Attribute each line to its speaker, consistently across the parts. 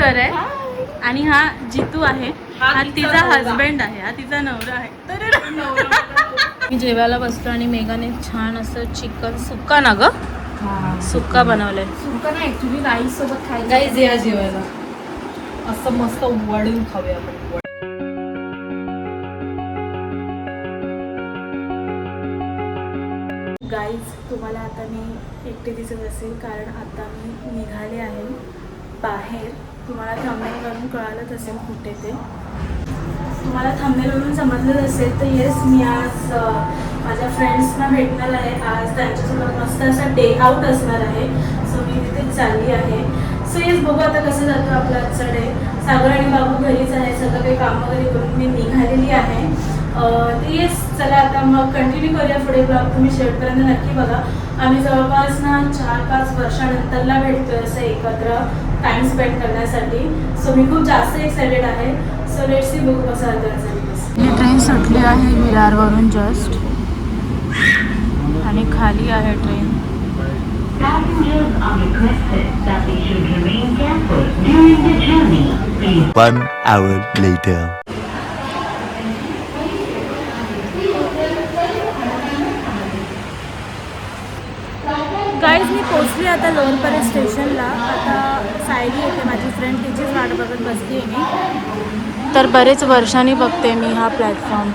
Speaker 1: घर आहे आणि हा जितू आहे, हा तिचा हजबंड आहे, हा तिचा नवरा आहे. मी जेवायला बसलो आणि मेघाने छान असं चिकन सुक्का ना ग, सुक्का बनवलंय.
Speaker 2: सुक्का नाही ऍक्च्युली राईस सोबत खायचं.
Speaker 3: गाईज या जेवायला असं मस्त वाढून खाऊया आपण.
Speaker 1: गाईज तुम्हाला आता मी एकटे दिसत असेल कारण आता मी निघाले आहे बाहेर. तुम्हाला थंबनेलवरून कळालंच असेल कुठे ते, तुम्हाला थंबनेलवरून समजलंच असेल. तर येस, मी आज माझ्या फ्रेंड्सना भेटणार आहे. आज त्यांच्यासोबत मस्त असा डे आउट असणार आहे. सो मी तिथे चालली आहे. सो येस, बघू आता कसं जातो आपला आजचा डे. सागर आणि बाबू घरीच आहे, सगळं काही काम वगैरे करून मी निघालेली आहे. तर येस, चला आता मग कंटिन्यू करूया पुढे ब्लॉग. तुम्ही शेवटपर्यंत नक्की बघा. आम्ही जवळपास ना 4-5 वर्षानंतरला भेटतोय असं एकत्र टाईम स्पेंड करण्यासाठी. सो मी खूप जास्त एक्सायटेड आहे. सो लेट्स सी, बघू कसं आता. ही ट्रेन सुटली आहे विरारवरून जस्ट आणि खाली आहे train.
Speaker 4: Passengers are requested that they should remain careful during the journey. Please.
Speaker 5: 1 hour later.
Speaker 1: Guys मी पोचली आता लोअरपर्यंत स्टेशनला. आता सायली येते माझी फ्रेंड, तिचीच वाट बघत बसली आहे मी. तर बरेच वर्षांनी बघते मी हा platform.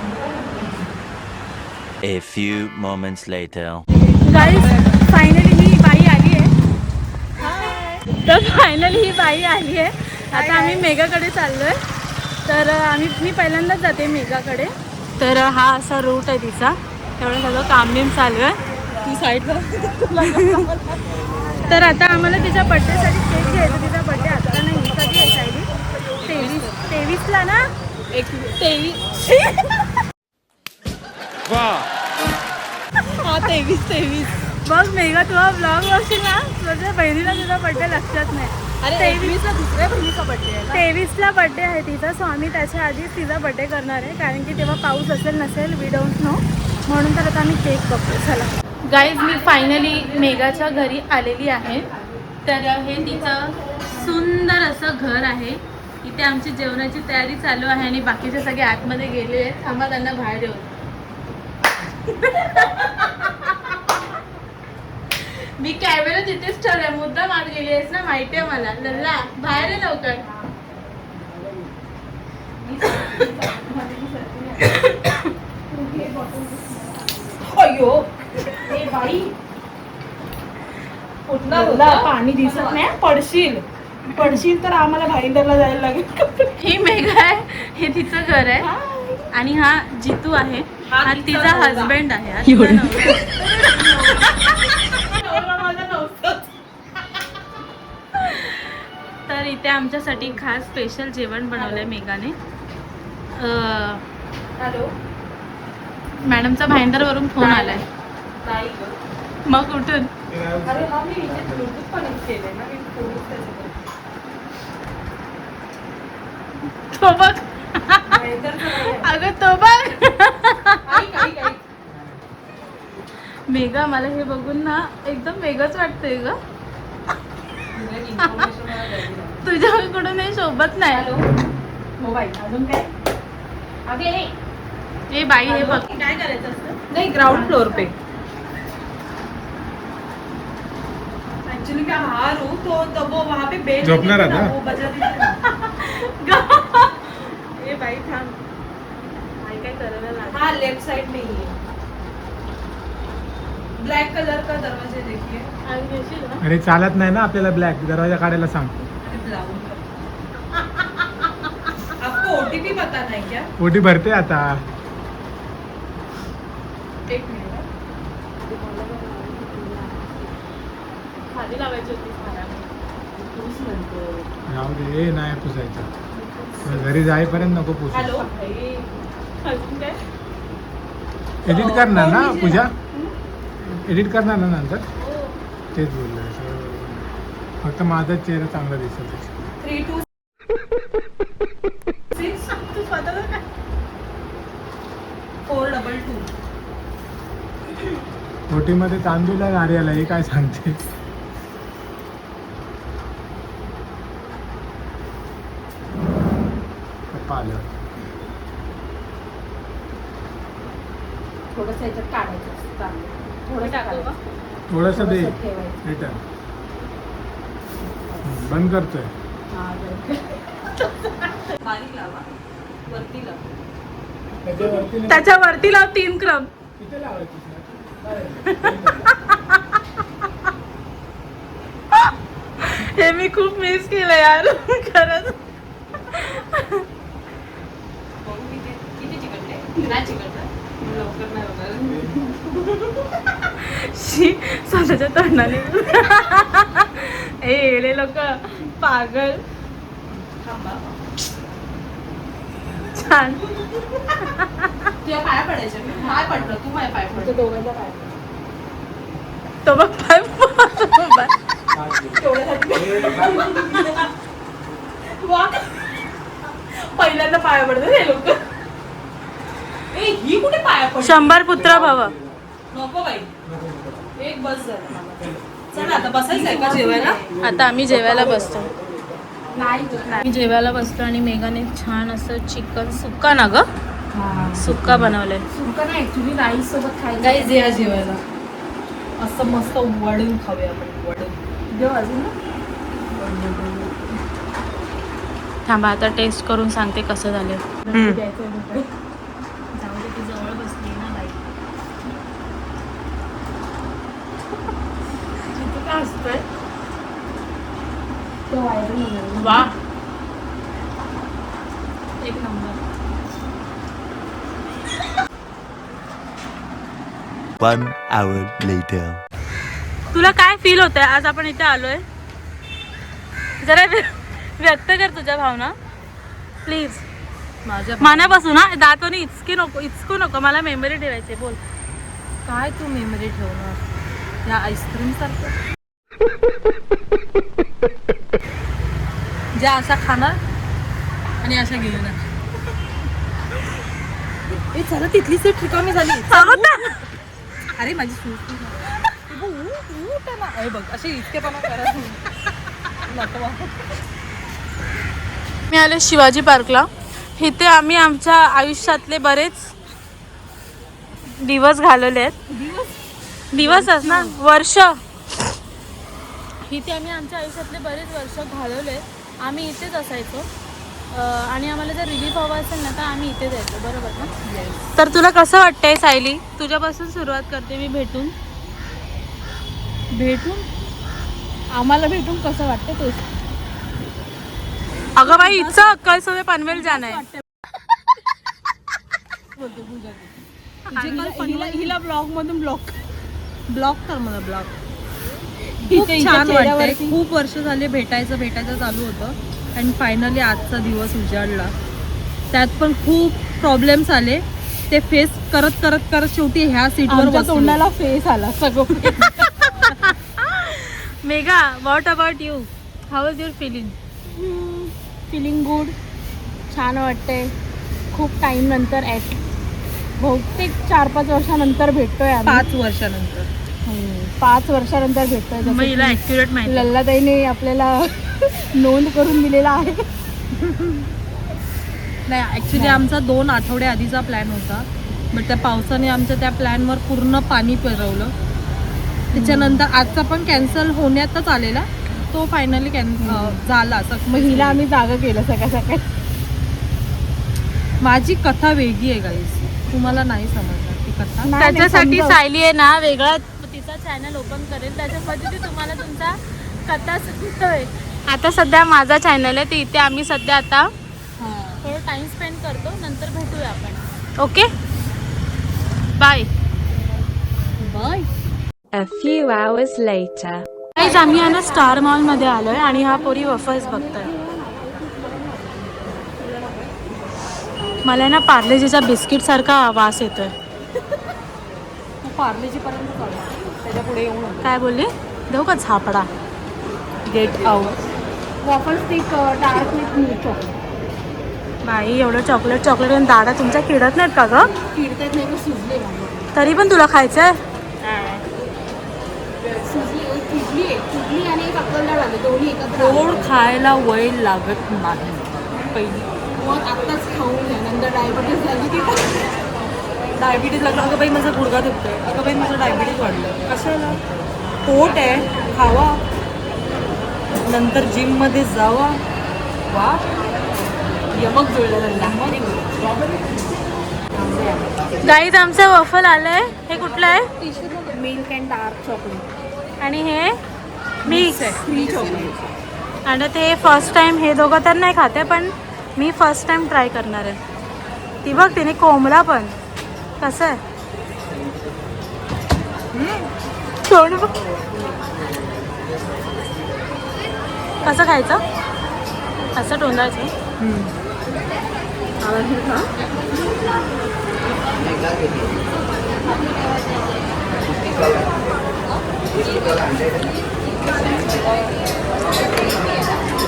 Speaker 5: A few moments later.
Speaker 1: Guys finally ही बाई आली आहे. तर फायनली ही बाई आली आहे. आता आम्ही मेघाकडे चाललो आहे. तर मी पहिल्यांदाच जाते मेघाकडे. तर हा असा रूट आहे तिचा. तेवढं सगळं कामबिम चालू आहे. ती साईडला. तर आता आम्हाला तिच्या बड्डेसाठी केक घ्यायचा. तिचा बड्डे आता नाही, कधी आहे सायली? 23ला ना. 23. हा 23. बघ मेघा, तुझा ब्लॉग बघशील ना, तुझ्या बहिणीला तुझा बड्डे लक्षात नाही.
Speaker 3: अरे 23ला दुसऱ्या बहिणीचा बड्डे आहे.
Speaker 1: 23ला बड्डे आहे तिचा. सो आम्ही त्याच्या आधीच तिचा बड्डे करणार आहे कारण की तेव्हा पाऊस असेल नसेल, वी डोंट नो. म्हणून तर आता आम्ही केक बघतो. चला गाईज, मी फायनली मेघाच्या घरी आलेली आहे. तर हे तिचं सुंदर असं घर आहे. इथे आमची जेवणाची तयारी चालू आहे आणि बाकीचे सगळे आतमध्ये गेले आहेत. थांबा त्यांना बाहेर येऊ. मी कॅमेरा तिथेच ठेवलाय, मुद्दाम आत गेली आहेस ना, माहिती आहे मला. लल्ला बाहेर आहे लवकर.
Speaker 3: अयो ए बाई,
Speaker 1: लल्ला, पाणी दिसत नाही, पडशील तर आम्हाला भाईंदरला जायला लागेल. ही मेघा आहे, हे तिचं घर आहे आणि हा जितू आहे, हा तिचा हजबंड आहे. हा तिचा नवरा. तर इथे आमच्यासाठी खास स्पेशल जेवण बनवलंय मेघाने.
Speaker 3: हॅलो
Speaker 1: मॅडमचा भाईंदरवरून फोन आलाय.
Speaker 3: नाही.
Speaker 1: मग कुठून?
Speaker 3: अरे हा मी इथे ब्लूटूथ कनेक्ट केलंय ना, मी फोन
Speaker 1: तो बघ. अगं तो बघ. मेघा, मला हे बघून ना एकदम वेगळंच वाटतंय ग. तुझ्याकडून हे सोबत नाही.
Speaker 3: हॅलो मोबाईल अजून काय? अगे
Speaker 1: हे बाई, हे बघ काय करायचं असतं.
Speaker 3: नहीं, ग्राउंड फ्लोर पे एक्चुअली क्या हा रूम तो वो वहाँ पे बेड
Speaker 6: झोपणार आता?
Speaker 3: वो बजा
Speaker 1: हे बाई थांब, काय करायला लागलं.
Speaker 3: हाँ लेफ्ट साइड में ही है. ब्लैक कलर का दरवाजे देखिए.
Speaker 1: आणि घेशील ना?
Speaker 6: अरे चालत नाही ना आपल्याला ब्लॅक दरवाजा काढायला सांग.
Speaker 3: आपको ओटीपी पता नहीं क्या?
Speaker 6: ओटी भरते आता.
Speaker 3: एक मिनिट.
Speaker 1: खाली लावायची होती
Speaker 6: राहू दे, नाही पुसायचं. घरी जाईपर्यंत नको पुसू.
Speaker 3: हॅलो
Speaker 1: अजून काय?
Speaker 6: एडिट करणार ना पूजा? एडिट करणार ना नंतर? तेच बोललं. फक्त माझाच चेहरा चांगला दिसत.
Speaker 3: 326
Speaker 1: तू स्वतःला काय?
Speaker 3: 422.
Speaker 6: ओटीमध्ये तांदूळ आहे नारियाला, हे काय सांगते? पप्पा आल्यावर.
Speaker 2: थोडंसं याच्यात काढायचं असतं तांदूळ. थोडं
Speaker 3: टाकू का?
Speaker 6: थोडंसं दे
Speaker 2: थोडंसं ठेवायचं.
Speaker 6: रिटर्न. बंद करतोय.
Speaker 2: हा, बरं.
Speaker 3: बारीक लावा वरती लावा.
Speaker 6: त्याच्यावरती नाही.
Speaker 1: त्याच्यावरती लाव 3 क्रम.
Speaker 6: किती लावायची?
Speaker 1: हे मी खूप मिस केलं यार खरंच.
Speaker 3: बघू किती चिकटले. नाही चिकटलं लवकर नाही होणार.
Speaker 1: शी स्वतःच्या तोंडाने ए येले लोक पागल.
Speaker 3: थांबा.
Speaker 1: छान.
Speaker 3: तुझ्या पाया पडायच्या मी पाय पडलं तू माझ्या पाय
Speaker 2: तुमच्या
Speaker 3: पडलं.
Speaker 2: दोघांच्या पाय.
Speaker 1: तो बघ पाय
Speaker 3: वा.
Speaker 1: पहिल्यांदा पाया पडतात हे लोक.
Speaker 3: ए ही कुठे पाया पडली?
Speaker 1: 100 पुत्र भव.
Speaker 3: नको बाई एक बस झालं मला. चला आता बसायचं आहे का जेवायला?
Speaker 1: आता आम्ही जेवायला बसतो.
Speaker 2: नाही
Speaker 1: आम्ही जेवायला बसतो आणि मेघाने छान असं चिकन सुक्का ना ग सुक्का बनवलंय.
Speaker 2: सुकं नाही ऍक्च्युली राईस सोबत खायला.
Speaker 3: गाईज या जेवायला असं मस्त वडून खाऊया आपण वडून.
Speaker 2: देऊ अजून ना?
Speaker 1: थांबा आता टेस्ट करून सांगते कसं झालं.
Speaker 2: द्यायचं आहे दुपारी.
Speaker 1: जाऊ दे ती जवळ बसली ना बाई. किती काय असतंय.
Speaker 2: तो व्हायरल होणार.
Speaker 1: वा एक नंबर.
Speaker 5: 1 hour later.
Speaker 1: तुला काय फील होतंय आज आपण इथे आलोय. जरा व्यक्त कर तुझ्या भावना प्लीज.
Speaker 3: माझ्या
Speaker 1: मनापासून हा. दातोनी इचकू नको मला मेमरी ठेवायची. बोल.
Speaker 3: काय तू मेमरी ठेवणार या आईस्क्रीम सारखं ज्या अशा खाणार आणि अशा घेणार. ए चला तिथली सीट रिकामी झाली. अरे माझी सूट ना बघ असे इतके पण करत नाही.
Speaker 1: मी आले शिवाजी पार्कला. इथे आम्ही आमच्या आयुष्यातले बरेच दिवस घालवले आहेत. दिवसच ना वर्ष. इथे आम्ही आमच्या आयुष्यातले बरेच वर्ष घालवले. आम्ही इथेच असायचो आणि आम्हाला जर रिलीफ हवा असेल ना तर आम्ही इथेच यायचो. बरोबर ना? तर तुला कसं वाटतंय सायली? तुझ्यापासून सुरुवात करते मी. भेटून
Speaker 2: आम्हाला भेटून कसं वाटतं तेच.
Speaker 1: अगं बाई इथं अक्कल सवय पनवेल जाणं आहे.
Speaker 3: हिला ब्लॉग मधून ब्लॉग कर मला ब्लॉग.
Speaker 2: खूप
Speaker 3: खूप छान वाटतंय. खूप वर्ष झाले भेटायचं चालू होतं आणि फायनली आजचा दिवस उजाडला. त्यात पण खूप प्रॉब्लेम्स आले. ते फेस करत शेवटी ह्या सीटवर
Speaker 2: आमच्या
Speaker 3: बसलो.
Speaker 2: तोंडाला फेस आला सगळं.
Speaker 1: Megha what about you? How is your feeling?
Speaker 2: Feeling good. छान वाटतंय. खूप टाइम नंतर बहुतेक 4-5 वर्षानंतर भेटतोय आम्ही.
Speaker 3: 5 वर्षानंतर
Speaker 2: 5 वर्षानंतर भेटतोय. जसं
Speaker 1: मग हिला
Speaker 2: की
Speaker 1: ऍक्युरेट माहिती.
Speaker 2: लल्लाताईने आपल्याला नोंद करून दिलेला आहे.
Speaker 3: नाही ॲक्च्युली आमचा 2 आठवडे आधीचा प्लॅन होता. बट त्या पावसाने आमच्या त्या प्लॅनवर पूर्ण पाणी फिरवलं. त्याच्यानंतर आजचा पण कॅन्सल होण्यातच आलेला. तो फायनली झाला.
Speaker 2: मग हिला आम्ही जागा केलं सकाळी.
Speaker 3: माझी कथा वेगळी आहे गाईस. तुम्हाला नाही समजणार ती कथा.
Speaker 2: नाही,
Speaker 1: त्याच्यासाठी
Speaker 2: समजावं.
Speaker 1: सायली आहे ना वेगळा तिचा चॅनल ओपन करेल. त्याच्यामध्ये ती तुम्हाला तुमचा कथा सांगतोय. आता सध्या माझा चॅनल आहे. ते इथे आम्ही सध्या आता थोडं टाइम स्पेंड करतो. नंतर भेटूया आपण. Okay bye.
Speaker 3: Bye.
Speaker 7: A few hours later.
Speaker 1: Guys आम्ही आहे ना स्टार मॉलमध्ये आलोय आणि हा पोरी वफर्स बघतोय. मला ना पार्लेजीचा बिस्किट सारखा वास येतोय.
Speaker 3: तू पार्लेजी पर्यंत चालू. त्याच्या पुढे येऊ नको.
Speaker 1: काय बोलली? देऊ का झापडा?
Speaker 3: Get out.
Speaker 2: Waffle stick dark with milk chocolate.
Speaker 1: बाई एवढं चॉकलेट आणि दाडा तुमच्या किडत नाहीत का ग?
Speaker 2: किडतात नाही का सुजले माझे.
Speaker 1: तरी पण तुला खायचंय?
Speaker 2: सुजली आणि एक अक्कलदार आले दोन्ही एकत्र आले.
Speaker 3: गोड खायला वय लागत नाही. पहिली मग आत्ताच खाऊन घ्या, नंतर डायबिटीज झाली की डायबिटीज लागलं. अगं बाई माझा गुडघा दुखतोय, अगं बाई माझं डायबिटीज वाढलं. कशाला? पोट आहे, खावा, नंतर जिममध्ये जावा. वा, यमक जुळलं त्यांना.
Speaker 1: गाईज आमचं वफल आलंय. हे कुठलं आहे?
Speaker 2: Milk and dark chocolate.
Speaker 1: आणि हे मिक्स आहे.
Speaker 2: Free chocolate.
Speaker 1: आणि ते फर्स्ट टाइम, हे दोघं तर नाही खाते पण मी फर्स्ट टाइम ट्राय करणार आहे. ती बघ तिने कोंबला पण. कसं आहे? तोंड बघ. कसं खायचं? असं तोंडायचं.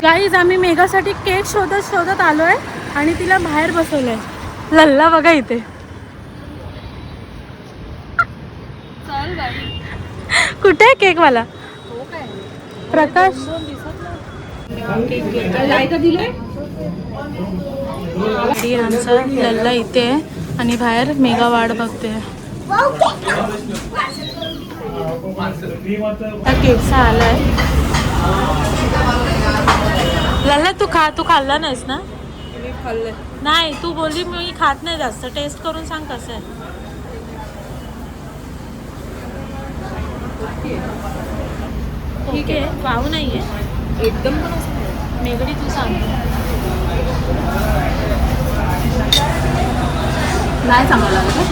Speaker 1: गाईज आम्ही मेघासाठी केक शोधत शोधत आलोय आणि तिला बाहेर बसवलंय. लल्ला बघा इथे. कुठे आहे केकवाला? प्रकाश गाडी आमचा लल्ला इथे आहे आणि बाहेर मेगा वाट बघते. केकचा आलाय. लल्ला तू खाल्ला नाहीस ना?
Speaker 3: मी खाल्लं.
Speaker 1: नाही, तू बोलली मी खात नाही जास्त. टेस्ट करून सांग कसं आहे. ठीक आहे, वाव नाहीये
Speaker 3: एकदम पण असं नाही.
Speaker 1: मेगडी, तू सांग.
Speaker 2: नाही चांगलं लागलं.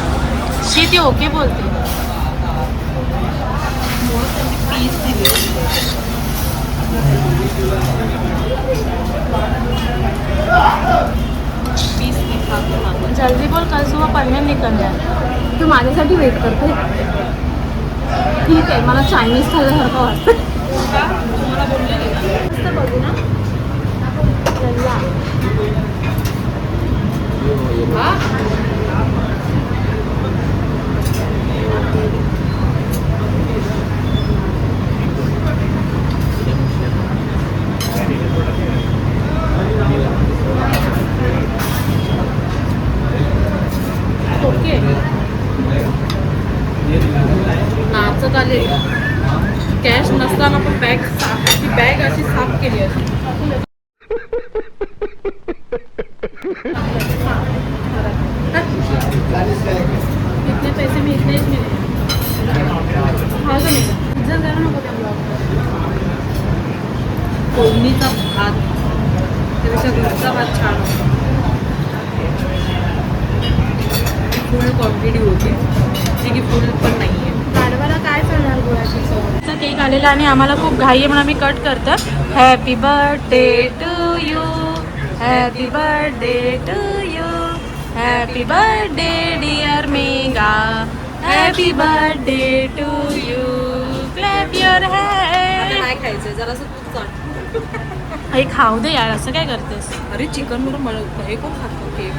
Speaker 1: शी ती ओके बोलते.
Speaker 3: पीस दिले. पीस खातो.
Speaker 1: जल्दी बोल, कल सुबह पढ़ने निकल जाए.
Speaker 2: तू माझ्यासाठी वेट करते. ठीक आहे, मला चायनीज खाल्ल्यासारखं वाटतं.
Speaker 3: मला बोलले नाही.
Speaker 1: मस्त बघू ना. लल्ला.
Speaker 3: ओके. नाचत आले. कॅश नसताना पण बॅग अशी साफ केली असते.
Speaker 1: इतने पैसे मी इतनेच मिळले. हा का नाही? पिझ्झा द्यायला नको त्या ब्लॉगवर.
Speaker 3: फोडणीचा भात, त्यापेक्षा घरचा भात छान होता. फुल क्वांटिटी होती, जी की फुल पण नाही आहे.
Speaker 1: गाडवाला काय चालणार गोळ्याची चव. केक आलेला आणि आम्हाला खूप घाई आहे म्हणून आम्ही कट करतो. Happy birthday to you, happy birthday to you, happy birthday dear Mega, happy birthday to you, clap your hand.
Speaker 3: नाही खायचंय, जरासं तूप चाट.
Speaker 1: हे खाऊ दे यार, असं काय करतेस?
Speaker 3: अरे चिकन म्हणून हे कोण खातो केक?